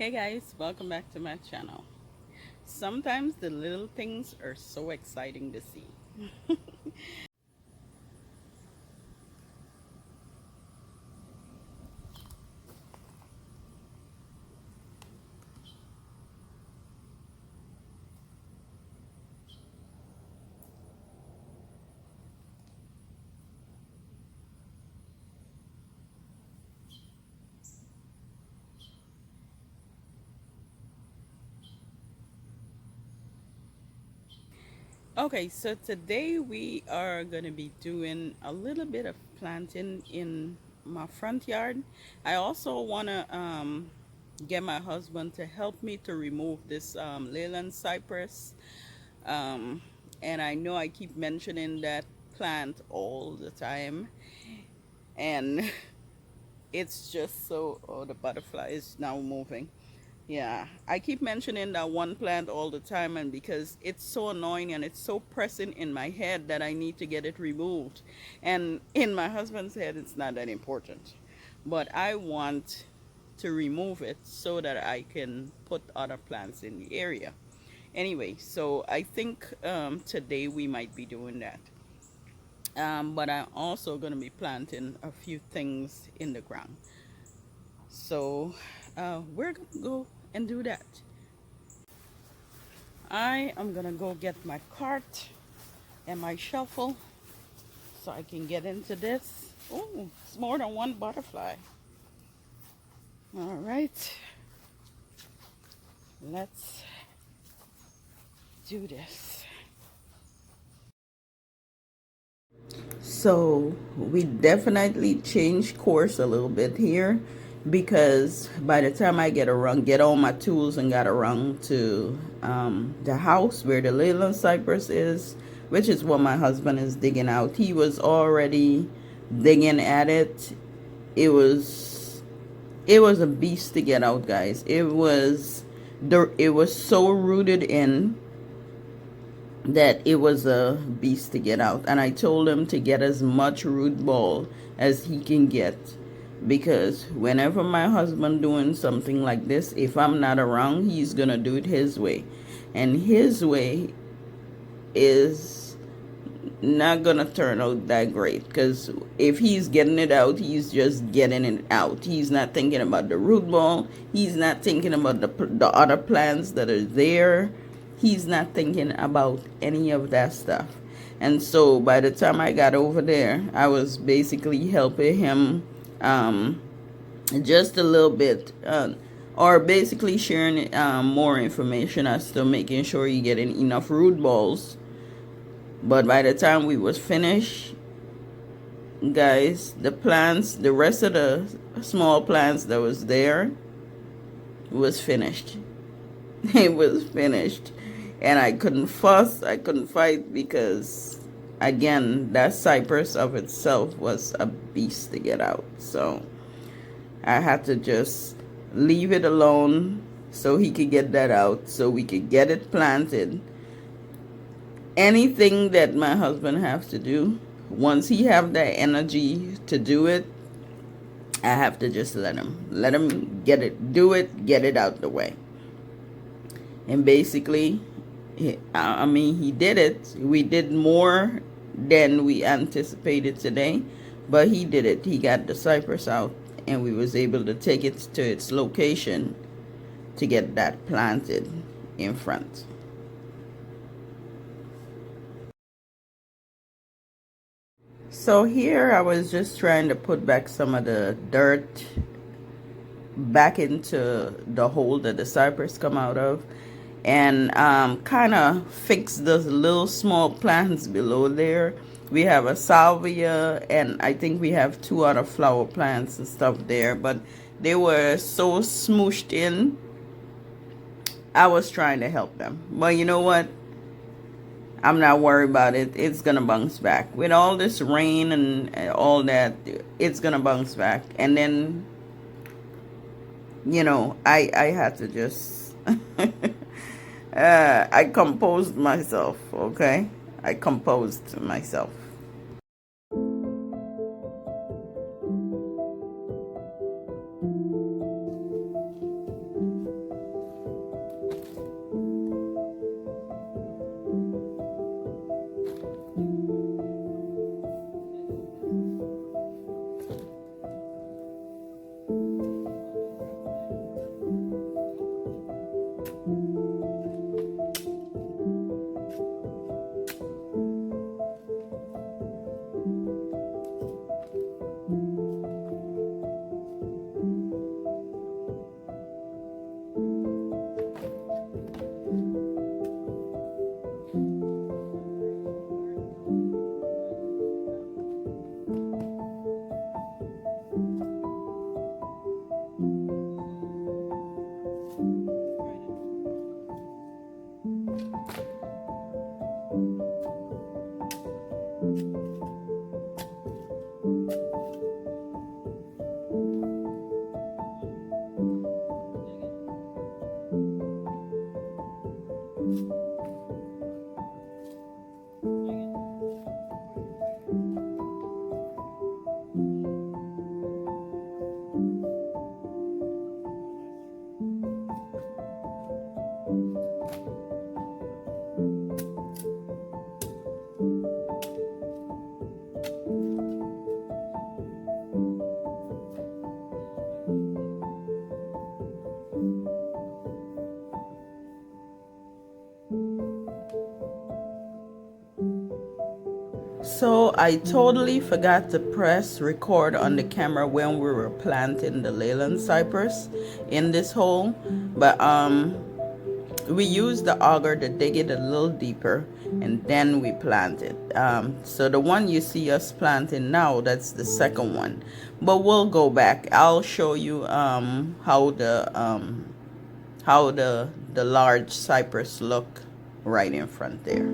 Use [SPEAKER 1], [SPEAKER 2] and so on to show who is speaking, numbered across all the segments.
[SPEAKER 1] Hey guys, welcome back to my channel. Sometimes the little things are so exciting to see. Okay, so today we are going to be doing a little bit of planting in my front yard. I also want to get my husband to help me to remove this Leyland Cypress. Um, and I know I keep mentioning that plant all the time. And it's just so, oh, the butterfly is now moving. Yeah, I keep mentioning that one plant all the time, and because it's so annoying and it's so pressing in my head that I need to get it removed. And in my husband's head, it's not that important. But I want to remove it so that I can put other plants in the area. Anyway, so I think today we might be doing that. But I'm also going to be planting a few things in the ground. So we're going to go and do that. I am gonna go get my cart and my shovel so I can get into this. Oh, it's more than one butterfly. All right, let's do this. So we definitely changed course a little bit here because by the time I get all my tools and got around to the house where the Leyland Cypress is, which is what my husband is digging out. He was already digging at it. It was a beast to get out, guys. It was so rooted in that it was a beast to get out, and I told him to get as much root ball as he can get, because whenever my husband doing something like this, if I'm not around, he's gonna do it his way, and his way is not gonna turn out that great, because if he's getting it out, he's just getting it out. He's not thinking about the root ball. He's not thinking about the other plants that are there. He's not thinking about any of that stuff. And so by the time I got over there, I was basically helping him just a little bit, or basically sharing more information as to making sure you're getting enough root balls. But by the time we was finished, guys, the rest of the small plants that was there was finished. It was finished. And I couldn't fuss, I couldn't fight, because again, that cypress of itself was a beast to get out. So I had to just leave it alone so he could get that out, so we could get it planted. Anything that my husband has to do, once he have that energy to do it, I have to just let him get it out the way. And basically, he did it. We did more than we anticipated today, but he did it. He got the cypress out, and we was able to take it to its location to get that planted in front. So here I was just trying to put back some of the dirt back into the hole that the cypress come out of, and kind of fix those little small plants below there. We have a salvia, and I think we have two other flower plants and stuff there, but they were so smooshed in. I was trying to help them, but you know what? I'm not worried about it. It's gonna bounce back. With all this rain and all that, it's gonna bounce back. And then, I had to just I composed myself, okay? I composed myself. So I totally forgot to press record on the camera when we were planting the Leyland Cypress in this hole, but we used the auger to dig it a little deeper, and then we planted. So the one you see us planting now, that's the second one, but we'll go back. I'll show you how the large cypress look right in front there.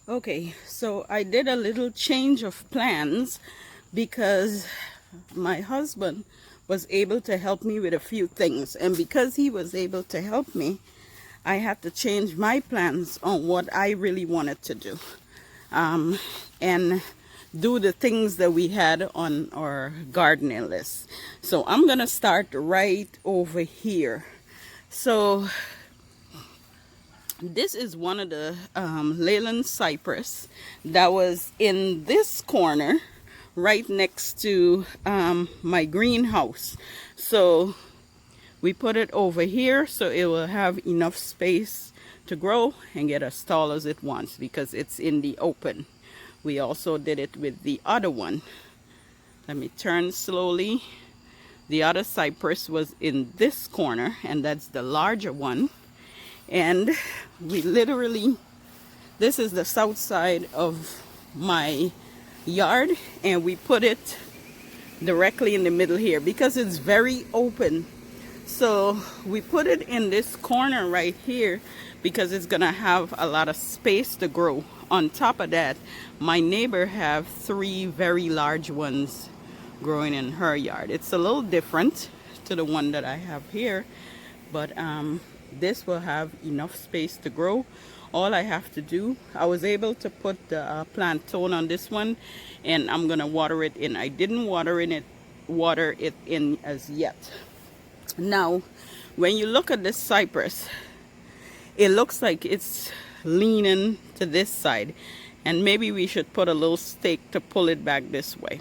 [SPEAKER 1] Okay, so I did a little change of plans because my husband was able to help me with a few things, and because he was able to help me, I had to change my plans on what I really wanted to do, and do the things that we had on our gardening list. So I'm gonna start right over here. So this is one of the Leyland Cypress that was in this corner right next to my greenhouse. So we put it over here so it will have enough space to grow and get as tall as it wants because it's in the open. We also did it with the other one. Let me turn slowly. The other cypress was in this corner, and that's the larger one. And we literally, this is the south side of my yard, and we put it directly in the middle here because it's very open. So we put it in this corner right here because it's gonna have a lot of space to grow. On top of that, my neighbor have 3 very large ones growing in her yard. It's a little different to the one that I have here, but this will have enough space to grow. All I have to do, I was able to put the plantain on this one, and I'm gonna water it in. I didn't water it in as yet. Now, when you look at this cypress, it looks like it's leaning to this side, and maybe we should put a little stake to pull it back this way.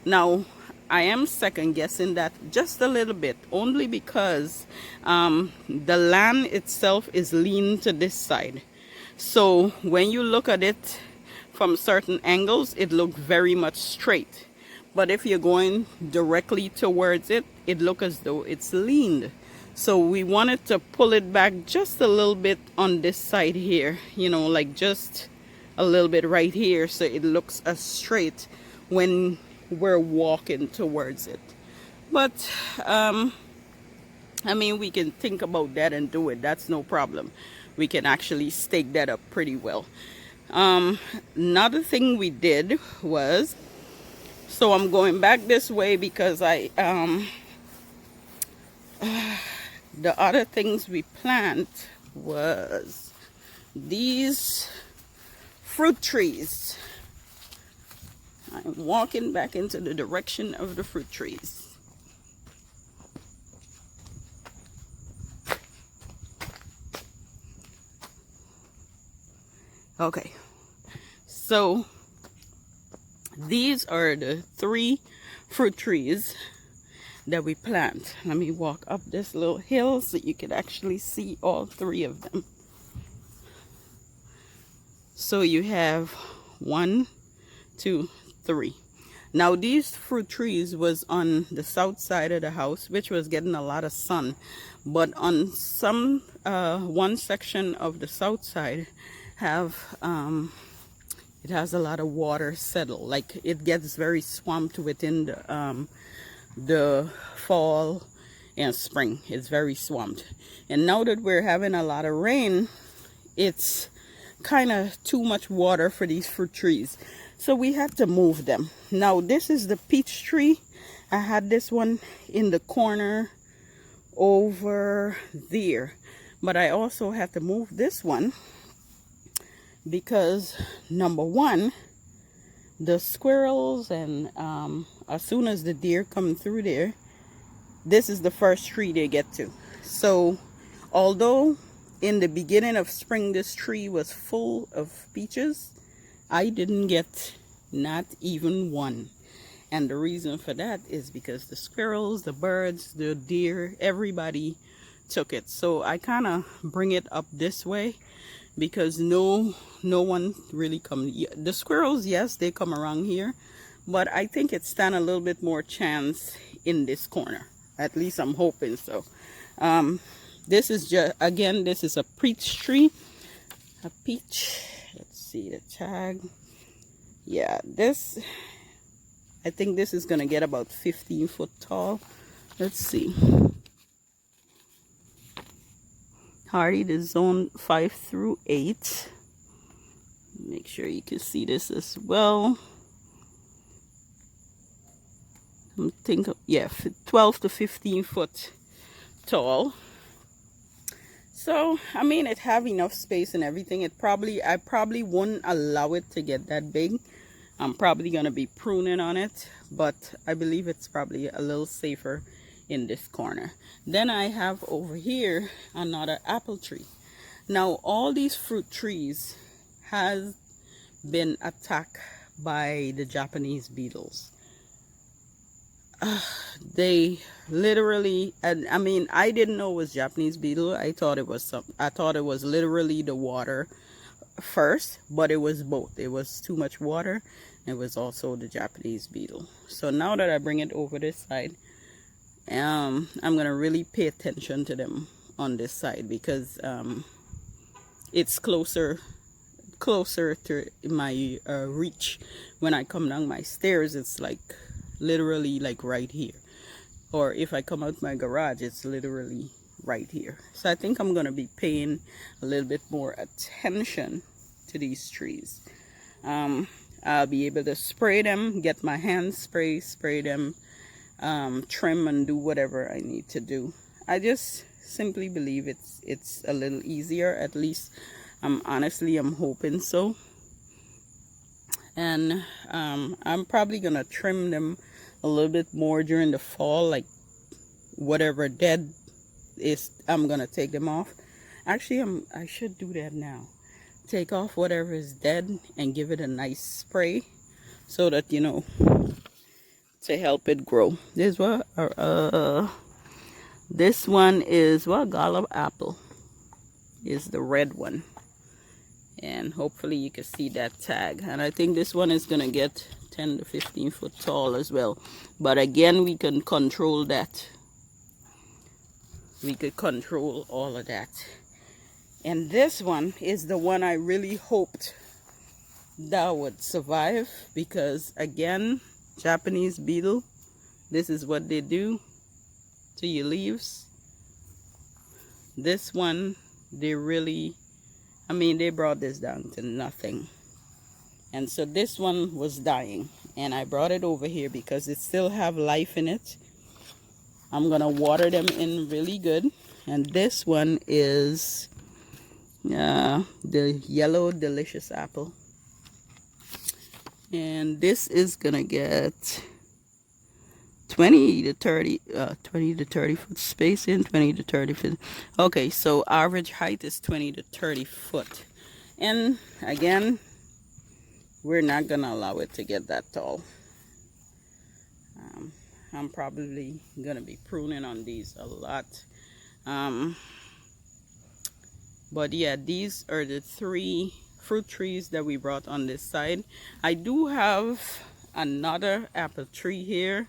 [SPEAKER 1] Now, I am second guessing that just a little bit, only because the land itself is lean to this side. So when you look at it from certain angles, it looks very much straight. But if you're going directly towards it, it looks as though it's leaned. So we wanted to pull it back just a little bit on this side here, you know, like just a little bit right here, so it looks as straight when we're walking towards it. But I mean, we can think about that and do it. That's no problem. We can actually stake that up pretty well. Another thing we did was, so I'm going back this way because I the other things we plant was these fruit trees. I'm walking back into the direction of the fruit trees. Okay, so these are the 3 fruit trees that we plant. Let me walk up this little hill so you can actually see all 3 of them. So you have 1, 2, 3. Now these fruit trees was on the south side of the house, which was getting a lot of sun, but on some one section of the south side have it has a lot of water settle, like it gets very swamped within the fall and spring. It's very swamped, and now that we're having a lot of rain, it's kind of too much water for these fruit trees, so we had to move them. Now this is the peach tree. I had this one in the corner over there, but I also had to move this one because number one, the squirrels and as soon as the deer come through there, this is the first tree they get to. So although in the beginning of spring this tree was full of peaches, I didn't get not even one. And the reason for that is because the squirrels, the birds, the deer, everybody took it. So I kind of bring it up this way because no one really come. The squirrels, yes, they come around here, but I think it stand a little bit more chance in this corner. At least I'm hoping so. This is just, again, this is a peach tree. A peach. Let's see the tag. Yeah, this, I think this is gonna get about 15 foot tall. Let's see. Hardy, the zone 5 through 8. Make sure you can see this as well. I think, yeah, 12 to 15 foot tall. So I mean, it have enough space and everything. I probably wouldn't allow it to get that big. I'm probably gonna be pruning on it, but I believe it's probably a little safer in this corner. Then I have over here another apple tree. Now all these fruit trees has been attacked by the Japanese beetles. They literally, and I mean, I didn't know it was Japanese beetle. I thought it was literally the water first, but it was both. It was too much water. It was also the Japanese beetle. So now that I bring it over this side, I'm gonna really pay attention to them on this side, because it's closer to my reach. When I come down my stairs, it's like literally like right here, or if I come out my garage, it's literally right here. So I think I'm gonna be paying a little bit more attention to these trees. I'll be able to spray them, get my hands spray them, trim and do whatever I need to do. I just simply believe it's a little easier. At least I'm hoping so. And I'm probably gonna trim them a little bit more during the fall, like whatever dead is, I'm gonna take them off. Actually, I should do that now. Take off whatever is dead and give it a nice spray, so that, you know, to help it grow. This one is, well, Gala apple is the red one, and hopefully you can see that tag. And I think this one is gonna get 10 to 15 foot tall as well, but again, we can control that. We could control all of that. And this one is the one I really hoped that would survive, because again, Japanese beetle, this is what they do to your leaves. This one, they really, I mean, they brought this down to nothing. And so this one was dying, and I brought it over here because it still have life in it. I'm gonna water them in really good. And this one is the yellow delicious apple, and this is gonna get 20 to 30 foot spacing, 20 to 30 foot. Okay, so average height is 20 to 30 foot, and again, we're not gonna allow it to get that tall. I'm probably gonna be pruning on these a lot. But yeah, these are the 3 fruit trees that we brought on this side. I do have another apple tree here.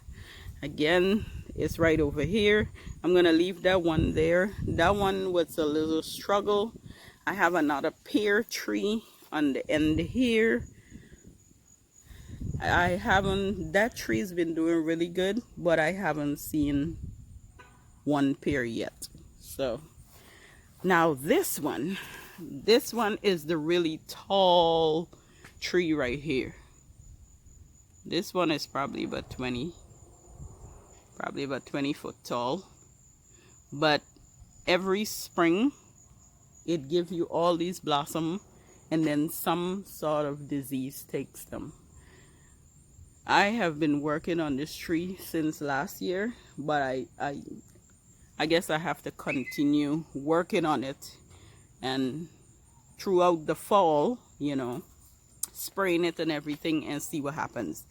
[SPEAKER 1] Again, it's right over here. I'm gonna leave that one there. That one was a little struggle. I have another pear tree on the end here. That tree's been doing really good, but I haven't seen one pear yet. So now this one is the really tall tree right here. This one is probably about 20 foot tall. But every spring it gives you all these blossom, and then some sort of disease takes them. I have been working on this tree since last year, but I guess I have to continue working on it, and throughout the fall, you know, spraying it and everything, and see what happens.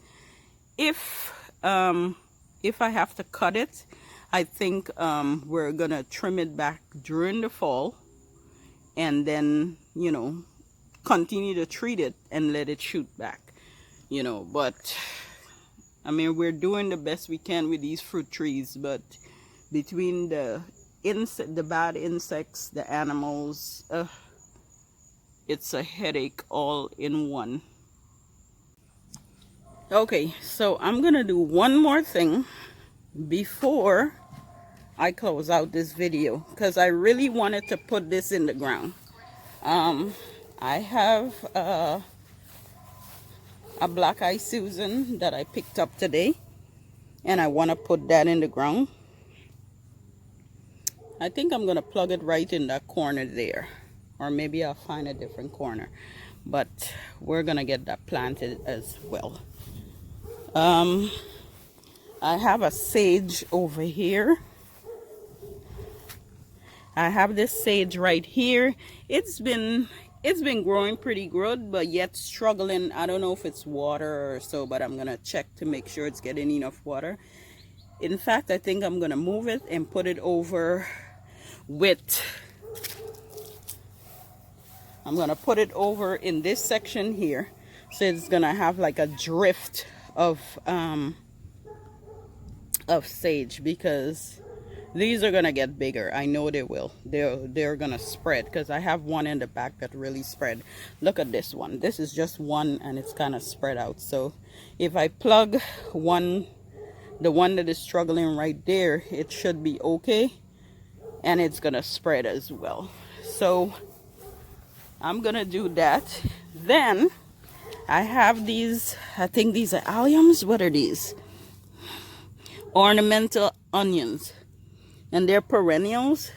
[SPEAKER 1] If I have to cut it, I think we're gonna trim it back during the fall, and then, you know, continue to treat it and let it shoot back, you know. But I mean, we're doing the best we can with these fruit trees, but between the bad insects, the animals, it's a headache all in one. Okay, so I'm gonna do one more thing before I close out this video, because I really wanted to put this in the ground. I have a black eye Susan that I picked up today, and I want to put that in the ground. I think I'm going to plug it right in that corner there, or maybe I'll find a different corner, but we're going to get that planted as well. I have a sage over here. I have this sage right here. It's been growing pretty good, but yet struggling. I don't know if it's water or so, but I'm gonna check to make sure it's getting enough water. In fact, I think I'm gonna move it and put it over with, I'm gonna put it over in this section here, so it's gonna have like a drift of sage, because these are gonna get bigger. I know they will. They're gonna spread, because I have one in the back that really spread. Look at this one. This is just one and it's kind of spread out. So if I plug one, the one that is struggling right there, it should be okay, and it's gonna spread as well. So I'm gonna do that. Then I have these, I think these are alliums. What are these? Ornamental onions, and they're perennials.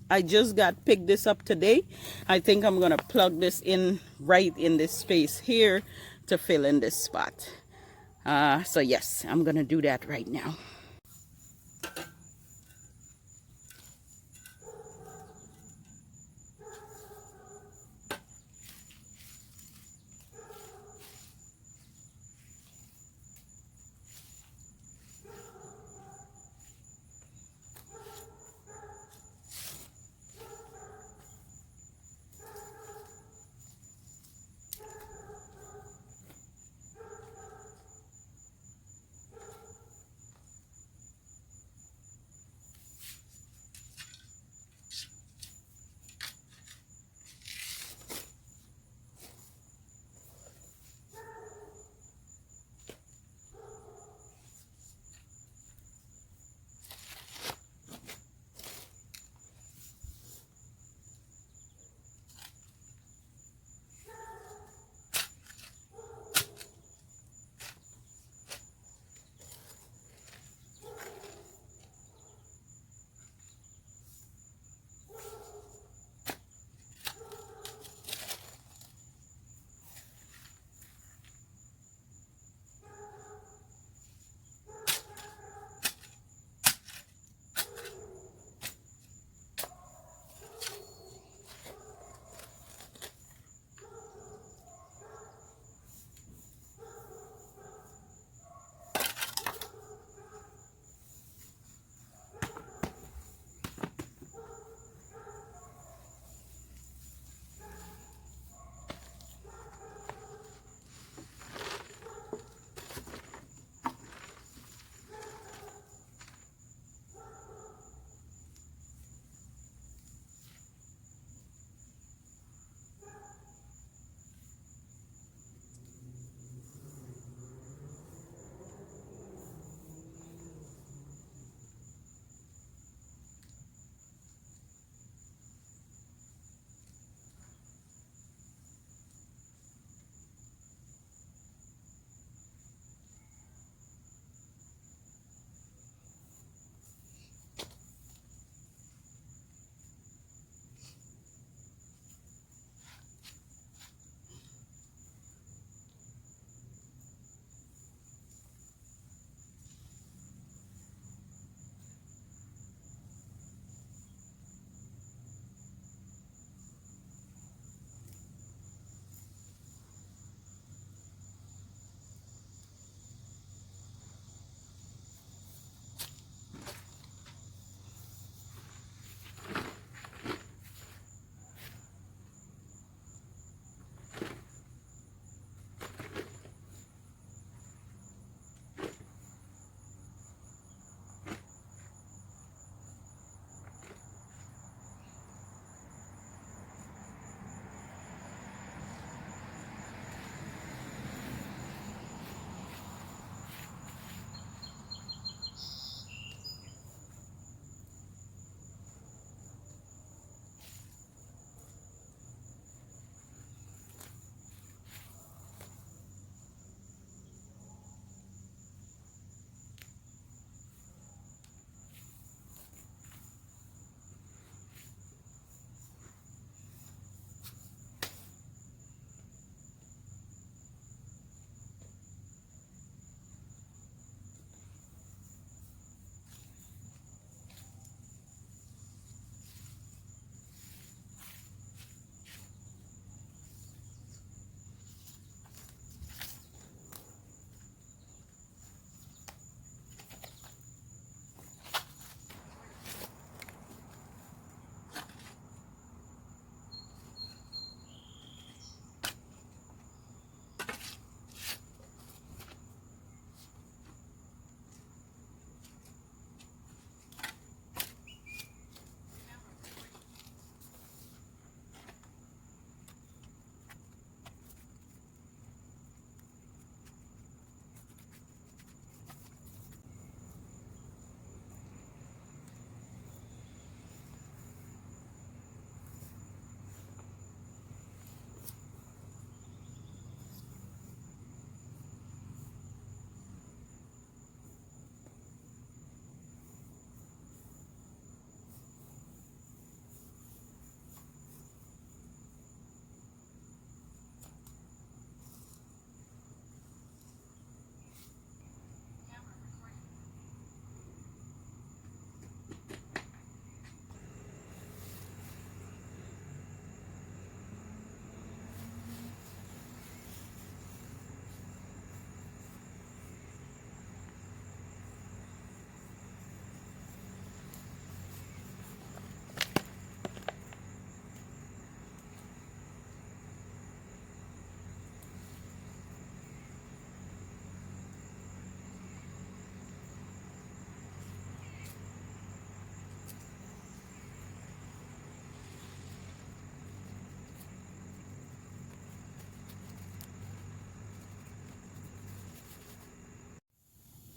[SPEAKER 1] I just picked this up today. I think I'm gonna plug this in right in this space here to fill in this spot. So yes, I'm gonna do that right now.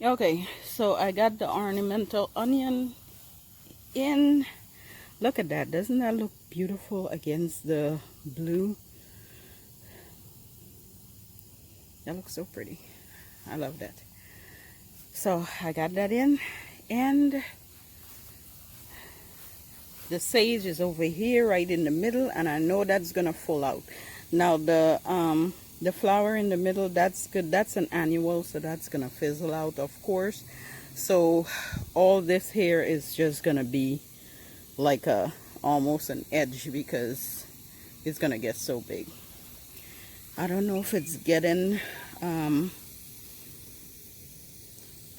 [SPEAKER 1] Okay, so I got the ornamental onion in. Look at that. Doesn't that look beautiful against the blue? That looks so pretty. I love that. So I got that in, and the sage is over here right in the middle, and I know that's gonna fall out. Now the flower in the middle, that's good. That's an annual, so that's gonna fizzle out, of course. So all this here is just gonna be like a almost an edge because it's gonna get so big. I don't know if it's getting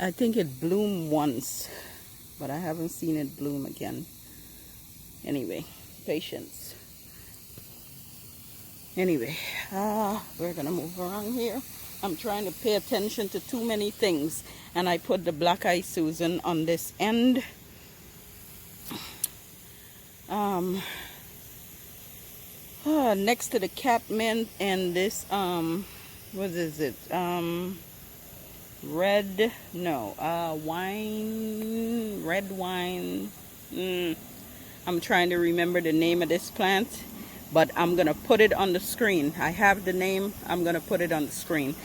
[SPEAKER 1] I think it bloomed once, but I haven't seen it bloom again. Anyway, patience. Anyway, we're gonna move around here. I'm trying to pay attention to too many things, and I put the black eye Susan on this end. Next to the catmint and this what is it, red wine. I'm trying to remember the name of this plant, but I'm gonna put it on the screen. I have the name. I'm gonna put it on the screen.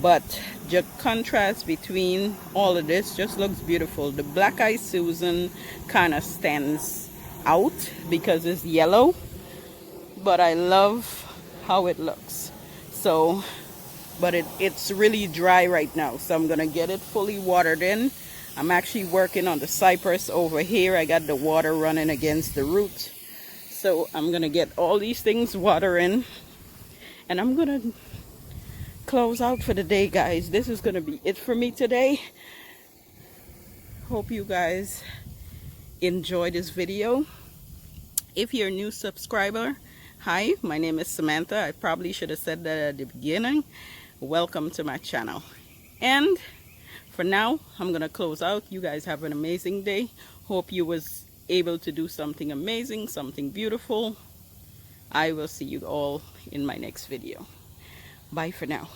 [SPEAKER 1] But the contrast between all of this just looks beautiful. The black eye Susan kind of stands out because it's yellow, but I love how it looks. So, but it's really dry right now, so I'm gonna get it fully watered in. I'm actually working on the cypress over here. I got the water running against the root, so I'm gonna get all these things water in, and I'm gonna close out for the day, guys. This is gonna be it for me today. Hope you guys enjoy this video. If you're a new subscriber, hi, my name is Samantha. I probably should have said that at the beginning. Welcome to my channel. And for now, I'm gonna close out. You guys have an amazing day. Hope you was able to do something amazing, something beautiful. I will see you all in my next video. Bye for now.